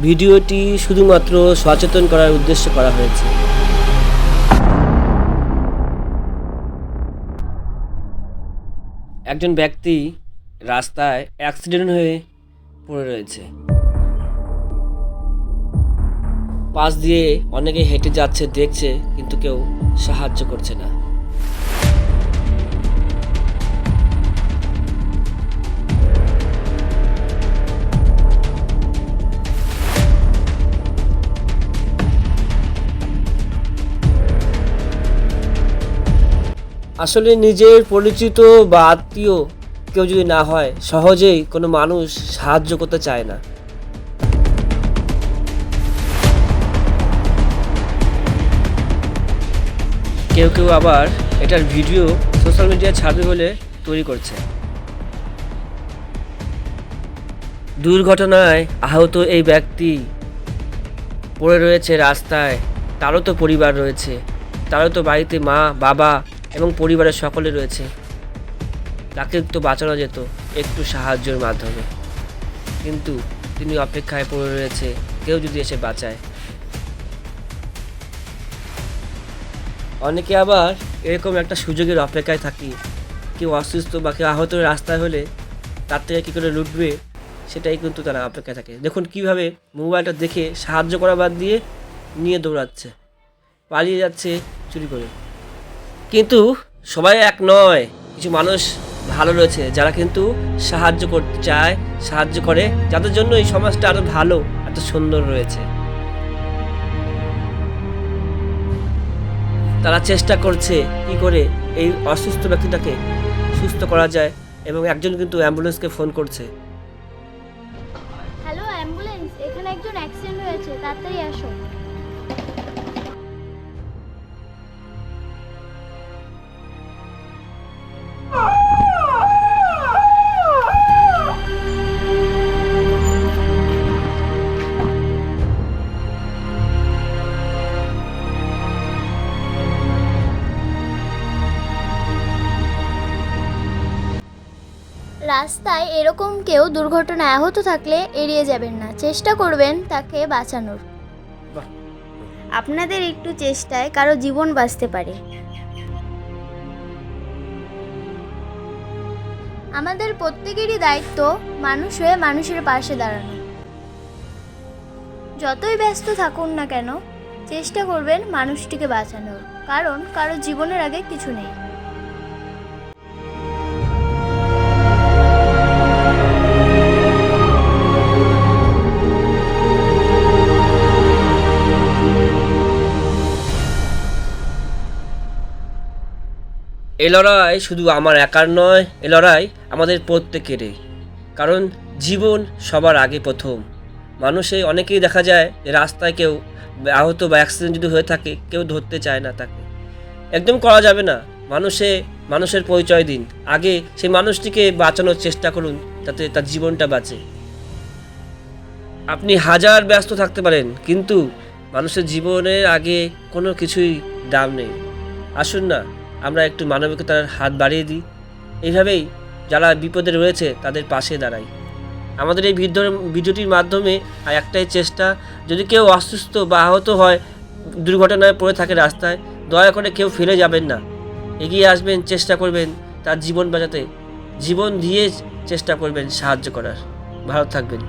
ভিডিওটি শুধুমাত্র সচেতন করার উদ্দেশ্যে করা হয়েছে। একজন ব্যক্তি রাস্তায় অ্যাক্সিডেন্ট হয়ে পড়ে রয়েছে। পাশ দিয়ে অনেকে হেঁটে যাচ্ছে, দেখছে, কিন্তু কেউ সাহায্য করছে না। আসলে নিজের পরিচিত বা আত্মীয় কেউ যদি না হয়, সহজেই কোনো মানুষ সাহায্য করতে চায় না। কেউ কেউ আবার এটার ভিডিও সোশ্যাল মিডিয়ায় ছাড়বে বলে তৈরি করছে। দুর্ঘটনায় আহত এই ব্যক্তি পড়ে রয়েছে রাস্তায়। তারও তো পরিবার রয়েছে, তারও তো বাড়িতে মা, বাবা এবং পরিবারের সকলে রয়েছে। তাকে তো বাঁচানো যেত একটু সাহায্যের মাধ্যমে, কিন্তু তিনি অপেক্ষায় পড়ে রয়েছে কেউ যদি এসে বাঁচায়। অনেকে আবার এরকম একটা সুযোগের অপেক্ষায় থাকি, কেউ অসুস্থ বা কেউ আহত রাস্তায় হলে তার থেকে কী করে লুটবে সেটাই কিন্তু তারা অপেক্ষায় থাকে। দেখুন কীভাবে মোবাইলটা দেখে সাহায্য করা বাদ দিয়ে নিয়ে দৌড়াচ্ছে, পালিয়ে যাচ্ছে চুরি করে। কিন্তু সবাই এক নয়, কিছু মানুষ ভালো রয়েছে যারা কিন্তু সাহায্য করতে চায়, সাহায্য করে, যাদের জন্য এই সমাজটা আরও ভালো, এত সুন্দর রয়েছে। তারা চেষ্টা করছে কি করে এই অসুস্থ ব্যক্তিটাকে সুস্থ করা যায়, এবং একজন কিন্তু অ্যাম্বুলেন্সকে ফোন করছে। হ্যালো অ্যাম্বুলেন্স, এখানে একজন অ্যাক্সিডেন্ট হয়েছে, তাড়াতাড়ি আসো। রাস্তায় এরকম কেউ দুর্ঘটনায় আহত থাকলে এড়িয়ে যাবেন না, চেষ্টা করবেন তাকে বাঁচানোর। আপনাদের একটু চেষ্টায় কারো জীবন বাঁচতে পারে। আমাদের প্রত্যেকেরই দায়িত্ব মানুষ হয়ে মানুষের পাশে দাঁড়ানো। যতই ব্যস্ত থাকুন না কেন, চেষ্টা করবেন মানুষটিকে বাঁচানোর, কারণ কারো জীবনের আগে কিছু নেই। এ লড়াই শুধু আমার একার নয়, এ লড়াই আমাদের প্রত্যেকেরই। কারণ জীবন সবার আগে প্রথম। মানুষে অনেকেই দেখা যায় যে রাস্তায় কেউ আহত বা অ্যাক্সিডেন্ট যদি হয়ে থাকে, কেউ ধরতে চায় না তাকে। একদম করা যাবে না। মানুষের পরিচয় দিন, আগে সেই মানুষটিকে বাঁচানোর চেষ্টা করুন যাতে তার জীবনটা বাঁচে। আপনি হাজার ব্যস্ত থাকতে পারেন, কিন্তু মানুষের জীবনের আগে কোনো কিছুই দাম নেই। আসুন না আমরা একটু মানবিকতার হাত বাড়িয়ে দিই, এইভাবেই যারা বিপদে রয়েছে তাদের পাশে দাঁড়াই। আমাদের এই ভিডিওটির মাধ্যমে একটাই চেষ্টা, যদি কেউ অসুস্থ বা আহত হয়, দুর্ঘটনায় পড়ে থাকে রাস্তায়, দয়া করে কেউ ফেলে যাবেন না, এগিয়ে আসবেন, চেষ্টা করবেন তার জীবন বাঁচাতে, জীবন দিয়ে চেষ্টা করবেন সাহায্য করার। ভালো থাকবেন।